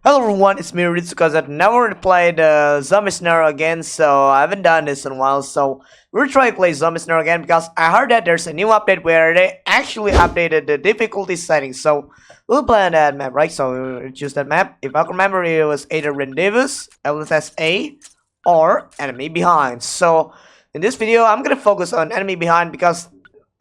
Hello everyone, it's me Ritsukazed. Now we're gonna play the Zombie Scenario again, so I haven't done this in a while, so we're trying to play Zombie Scenario again because I heard that there's a new update where they actually updated the difficulty settings, so we'll play on that map, right? So we'll choose that map. If I can remember, it was either Rendezvous, LSSA, or Enemy Behind. So in this video, I'm gonna focus on Enemy Behind because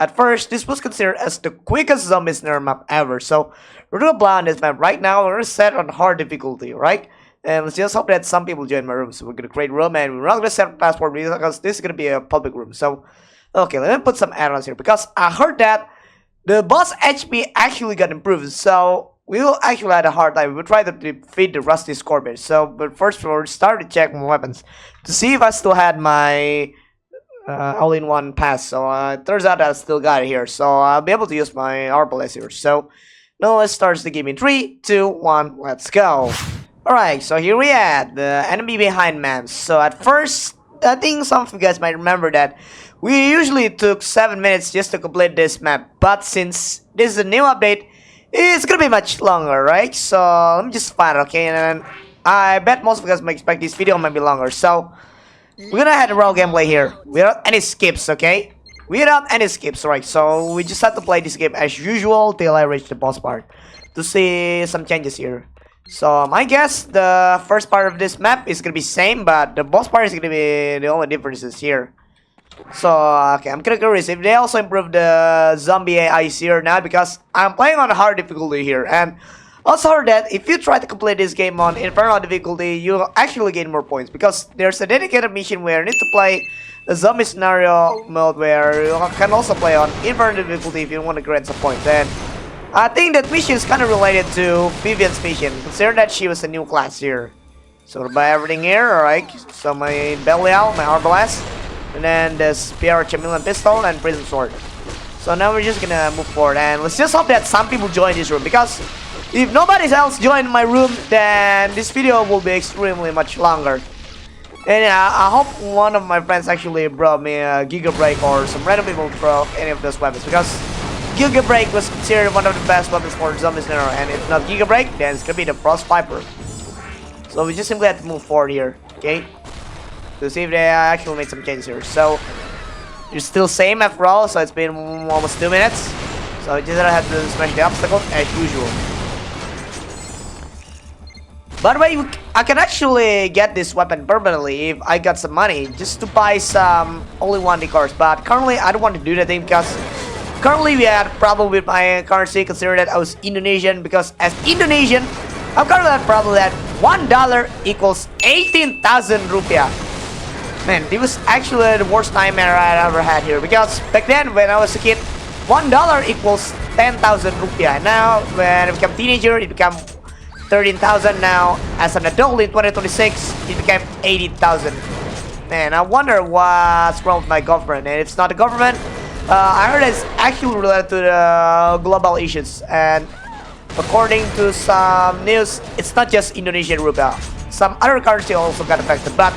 at first, this was considered as the quickest zombie snare map ever, so we're gonna play on this map right now. We're gonna set on hard difficulty, right? And let's just hope that some people join my room. So we're gonna create a room, and we're not gonna set passport because this is gonna be a public room. So, okay, let me put some add-ons here because I heard that the boss HP actually got improved. So we will actually have a hard time. We'll try to defeat the Rusty Scorpion. So, but first we'll start to check my weapons to see if I still had my all-in-one pass. So it turns out I still got it here, so I'll be able to use my RPLS here. So now let's start the game in 3, 2, 1, let's go. Alright, so here we at the Enemy Behind maps. So at first, I think some of you guys might remember that we usually took 7 minutes just to complete this map, but since this is a new update, it's gonna be much longer, right? So let me just find it, okay? And I bet most of you guys might expect this video might be longer, so we're gonna have a raw gameplay here without any skips, okay? Without any skips, right? So we just have to play this game as usual till I reach the boss part to see some changes here. So my guess, the first part of this map is gonna be same, but the boss part is gonna be the only differences here. So okay, I'm kind of curious if they also improved the zombie AI here now because I'm playing on hard difficulty here, and also heard that if you try to complete this game on Inferno difficulty, you'll actually gain more points because there's a dedicated mission where you need to play a zombie scenario mode where you can also play on Inferno difficulty if you want to grant some points. And I think that mission is kind of related to Vivian's mission, considering that she was a new class here. So we'll buy everything here, alright. So my Belial, my Arbalest, and then this PR Chameleon pistol and Prism Sword. So now we're just gonna move forward, and let's just hope that some people join this room because if nobody else joined my room, then this video will be extremely much longer. And I hope one of my friends actually brought me a Giga Break or some random people throw any of those weapons because Giga Break was considered one of the best weapons for Zombie Scenario, and if not Giga Break, then it's gonna be the Frost Viper. So we just simply have to move forward here, okay? To see if they actually made some changes here. So it's still same after all, so it's been almost 2 minutes. So we just have to smash the obstacle as usual. By the way, I can actually get this weapon permanently if I got some money just to buy some only one decors. But currently, I don't want to do that thing because currently we had a problem with my currency considering that I was Indonesian. Because as Indonesian, I'm currently had a problem that $1 equals 18,000 rupiah. Man, this was actually the worst nightmare I ever had here. Because back then, when I was a kid, $1 equals 10,000 rupiah. Now, when I became a teenager, it became 13,000. Now, as an adult in 2026, it became 80,000. Man, I wonder what's wrong with my government. And if it's not the government, I heard it's actually related to the global issues. And according to some news, it's not just Indonesian rupiah. Some other currency also got affected. But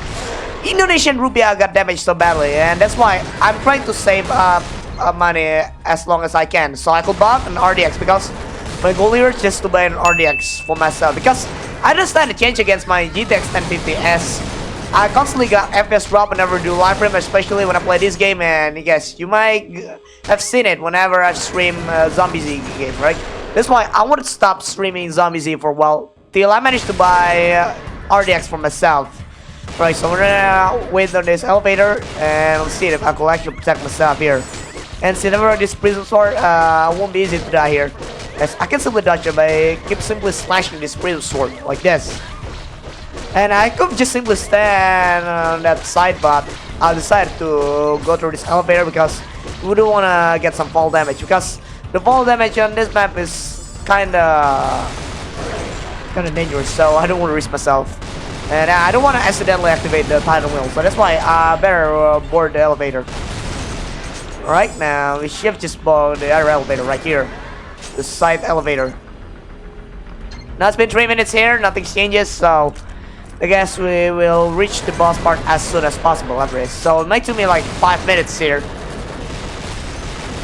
Indonesian rupiah got damaged so badly. And that's why I'm trying to save up money as long as I can. So I could buy an RDX because my goal here is just to buy an RDX for myself because I don't stand a chance against my GTX 1050 as I constantly got FPS drop whenever I do live stream, especially when I play this game. And yes, you might have seen it whenever I stream Zombie Z game, right? That's why I wanted to stop streaming Zombie Z for a while till I managed to buy RDX for myself. Right, so we're gonna wait on this elevator and let's see if I can actually protect myself here. And since I this Prism Sword, it won't be easy to die here. As I can simply dodge it by keep simply slashing this Prism Sword like this. And I could just simply stand on that side, but I decided to go through this elevator because we don't want to get some fall damage. Because the fall damage on this map is kinda dangerous, so I don't want to risk myself. And I don't want to accidentally activate the tidal wheel, so that's why I better board the elevator. Alright, now we should just board the other elevator right here. The side elevator. Now it's been 3 minutes here, nothing changes, so I guess we will reach the boss part as soon as possible after this. So it might take me like 5 minutes here.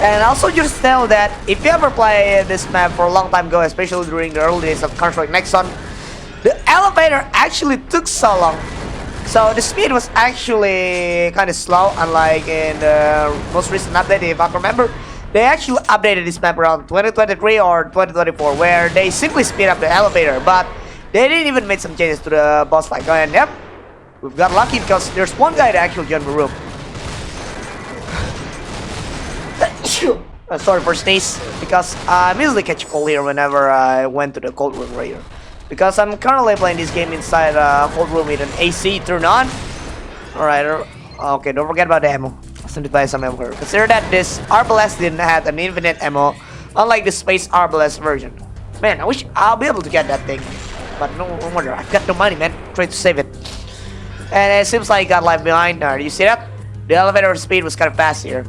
And also just tell that if you ever play this map for a long time ago, especially during the early days of Counter-Strike Nexon, the elevator actually took so long. So the speed was actually kind of slow, unlike in the most recent update. If I remember, they actually updated this map around 2023 or 2024, where they simply speed up the elevator, but they didn't even make some changes to the boss fight. And yep, we've got lucky because there's one guy that actually joined the room. Sorry for sneeze, because I usually catch cold here whenever I went to the cold room right here. Because I'm currently playing this game inside a cold room with an AC turned on. Alright, okay, don't forget about the ammo. I need to buy some ammo here. Consider that this Arbalest didn't have an infinite ammo, unlike the Space Arbalest version. Man, I wish I'll be able to get that thing. But no wonder, I've got no money, man. Try to save it. And it seems like I got left behind. You see that? The elevator speed was kind of fast here.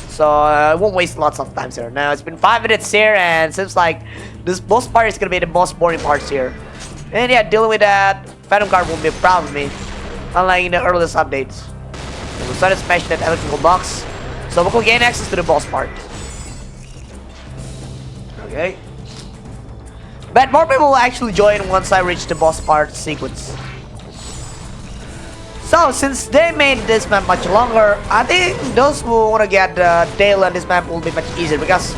So I won't waste lots of time here. Now it's been 5 minutes here, and seems like this boss part is gonna be the most boring parts here. And yeah, dealing with that Phantom Guard won't be a problem with me, unlike in the earliest updates. We'll start to smash that electrical box, so we can gain access to the boss part. Okay. But more people will actually join once I reach the boss part sequence. So, since they made this map much longer, I think those who want to get the tail on this map will be much easier because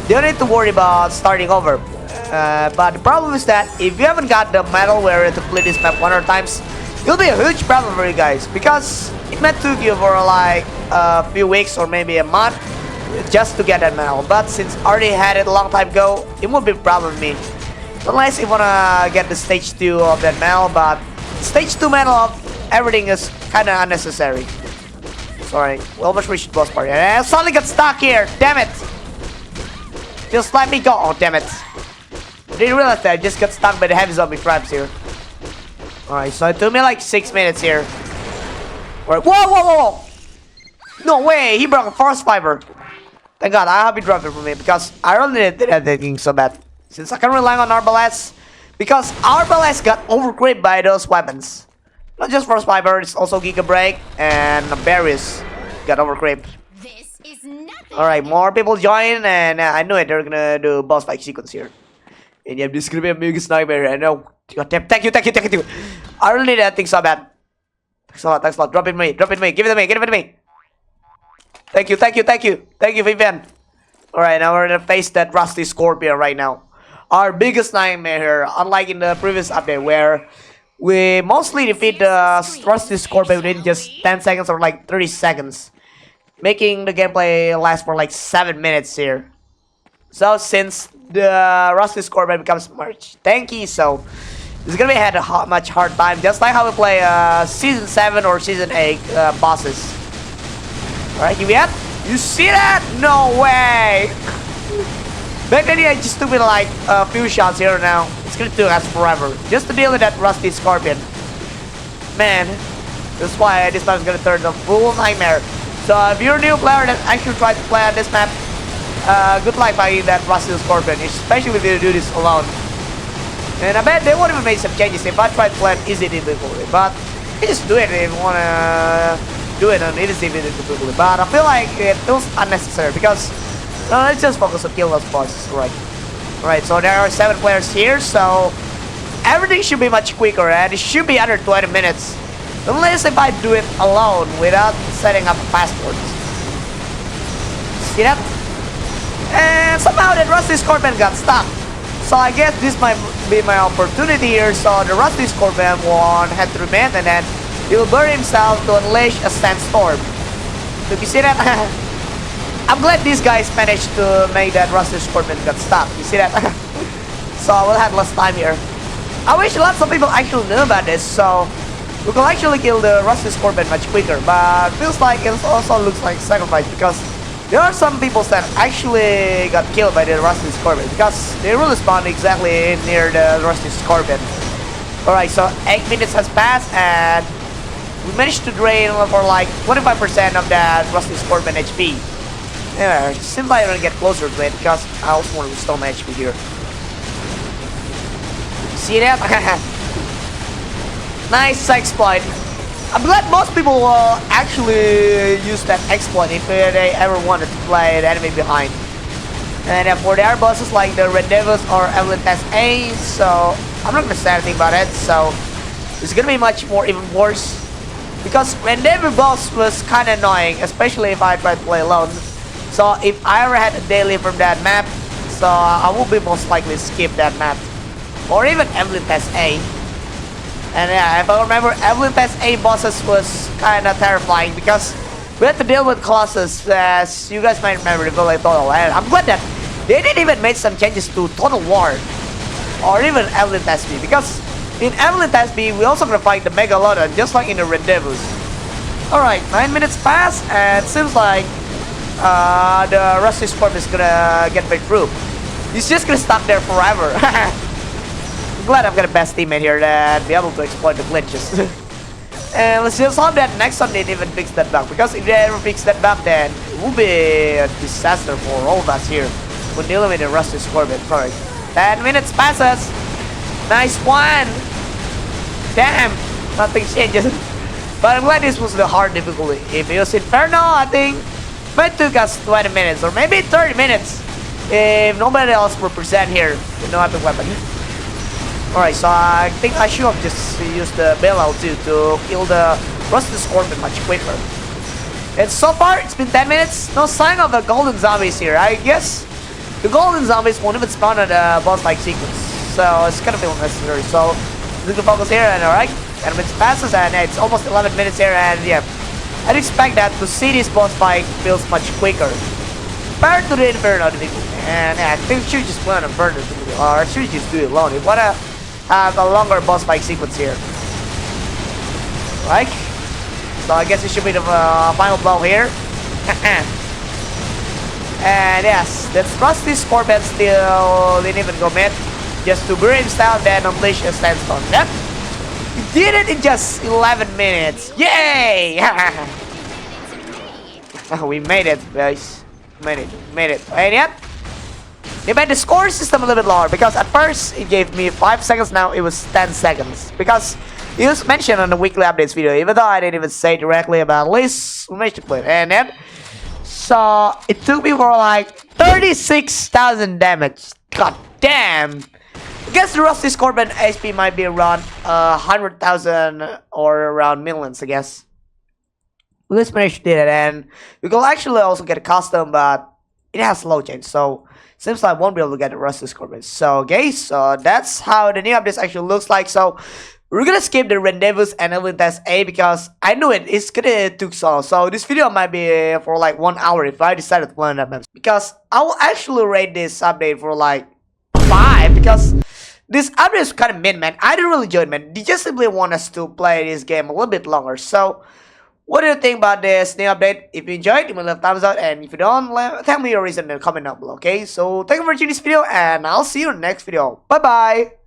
they don't need to worry about starting over. But the problem is that if you haven't got the medal where to play this map 100 times, it'll be a huge problem for you guys because it might took you for like a few weeks or maybe a month just to get that medal. But since I already had it a long time ago, it won't be a problem with me. Unless you wanna get the stage 2 of that medal, but stage 2 medal of everything is kinda unnecessary. Sorry, we almost reached the boss part. And I suddenly got stuck here, damn it! Just let me go, oh damn it. I didn't realize that I just got stuck by the heavy zombie crabs here. Alright, so it took me like 6 minutes here. Alright, whoa! No way, he broke a force fiber. Thank God, I hope he dropped it for me because I really did anything so bad. Since I can rely on Arbalest, because Arbalest got overcreeped by those weapons. Not just Force Fiber, it's also Giga Break and Barriers got overcreeped. Alright, more people join, and I knew it, they're gonna do boss fight sequence here. And yeah, this is gonna be a biggest nightmare, I know. God damn, thank you. I really need that thing so bad. Thanks a lot, drop it to me, give it to me. Thank you, Vivian. Alright, now we're gonna face that Rusty Scorpion right now. Our biggest nightmare here, unlike in the previous update where we mostly defeat the Rusty Scorpion within just 10 seconds or like 30 seconds, making the gameplay last for like 7 minutes here. So since the Rusty Scorpion becomes much tanky, so it's gonna be a much hard time, just like how we play Season 7 or Season 8 bosses. Alright, here we are. You see that? No way! Back then, it just took me like a few shots here now. It's gonna take us forever just to deal with that Rusty Scorpion. Man, that's why this map is gonna turn a full nightmare. So if you're a new player that actually tried to play on this map, good luck fighting that Rusty Scorpion, especially if you do this alone. And I bet they won't even make some changes if I try to play it easy difficulty. But you just do it if you wanna do it on easy difficulty. But I feel like it feels unnecessary because let's just focus on killing those bosses, right? Alright, so there are 7 players here, so everything should be much quicker and it should be under 20 minutes. Unless if I do it alone without setting up passwords. See that? And somehow that Rusty Scorpion got stuck. So I guess this might be my opportunity here, so the Rusty Scorpion won't have to remain and then he'll burn himself to unleash a sandstorm. Did you see that? I'm glad these guys managed to make that Rusty Scorpion got stuck. You see that? So I will have less time here. I wish lots of people actually knew about this, so we can actually kill the Rusty Scorpion much quicker. But feels like it also looks like sacrifice because there are some people that actually got killed by the Rusty Scorpion because they really spawned exactly near the Rusty Scorpion. Alright, so 8 minutes has passed and we managed to drain for like 25% of that Rusty Scorpion HP. Yeah, seems like I'm gonna get closer to it because I also want to restore my HP here. See that? Nice exploit. I'm glad most people will actually use that exploit if they ever wanted to play the enemy behind. And for the other bosses like the Red Devils or Evelyn Test A, so I'm not gonna say anything about it. So it's gonna be much more even worse because rendezvous boss was kind of annoying, especially if I try to play alone. So if I ever had a daily from that map, so I will be most likely skip that map or even Evelyn Test A. And yeah, if I remember, Evelyn Test A bosses was kind of terrifying because we had to deal with Colossus, as you guys might remember, the Village Total. And I'm glad that they didn't even make some changes to Total War or even Evelyn Test B, because in Evelyn Test B we also gonna fight the Megalodon just like in the Rendezvous. Alright, 9 minutes pass and it seems like the Rusty Scorp is gonna get back through. He's just gonna stop there forever. I'm glad I've got a best teammate here that be able to exploit the glitches. And let's just hope that Nexon didn't even fix that bug, because if they ever fix that bug, then it will be a disaster for all of us here when dealing with the Rusty Scorpion. Alright, 10 minutes passes. Nice one. Damn, nothing changes. But I'm glad this was the hard difficulty. If it was Inferno, I think it might took us 20 minutes or maybe 30 minutes if nobody else were present here with no other weapon. Alright, so I think I should have just used the bailout too to kill the Rusty Scorpion much quicker. And so far, it's been 10 minutes. No sign of the golden zombies here. I guess the golden zombies won't even spawn at the boss fight sequence. So it's gonna be unnecessary. So we can focus here and alright. 10 minutes passes and it's almost 11 minutes here and yeah. I'd expect that to see this boss fight feels much quicker compared to the Inferno difficulty. And yeah, I think we should just play on Inferno difficulty, or should just do it alone. If you wanna have a longer boss fight sequence here. Right? So I guess it should be the final blow here. And yes, that's Rusty Scorpion still didn't even go mid. Just to bring him down, then unleash a sandstorm. Yep. He did it in just 11 minutes. Yay! We made it, guys. Made it. And yep. They made the score system a little bit lower because at first it gave me 5 seconds, now it was 10 seconds. Because it was mentioned on the weekly updates video, even though I didn't even say directly about at least we managed to play it. And then, so it took me for like 36,000 damage. God damn! I guess the Rusty Scorpion HP might be around 100,000 or around millions, I guess. We just managed to do it, and we could actually also get a custom, but it has slow change, so seems like I won't be able to get the Rusty Scorpion. So guys, so that's how the new update actually looks like. So we're gonna skip the Rendezvous and Evelyn Test A because I knew it's gonna take so long. So this video might be for like 1 hour if I decided to play on that map, because I will actually rate this update for like 5 because this update is kind of mid, man. I didn't really enjoy it, man. They just simply want us to play this game a little bit longer. So what do you think about this new update? If you enjoyed, you will leave a thumbs up, and if you don't, tell me your reason in the comment down below, okay? So thank you for watching this video, and I'll see you in the next video. Bye bye.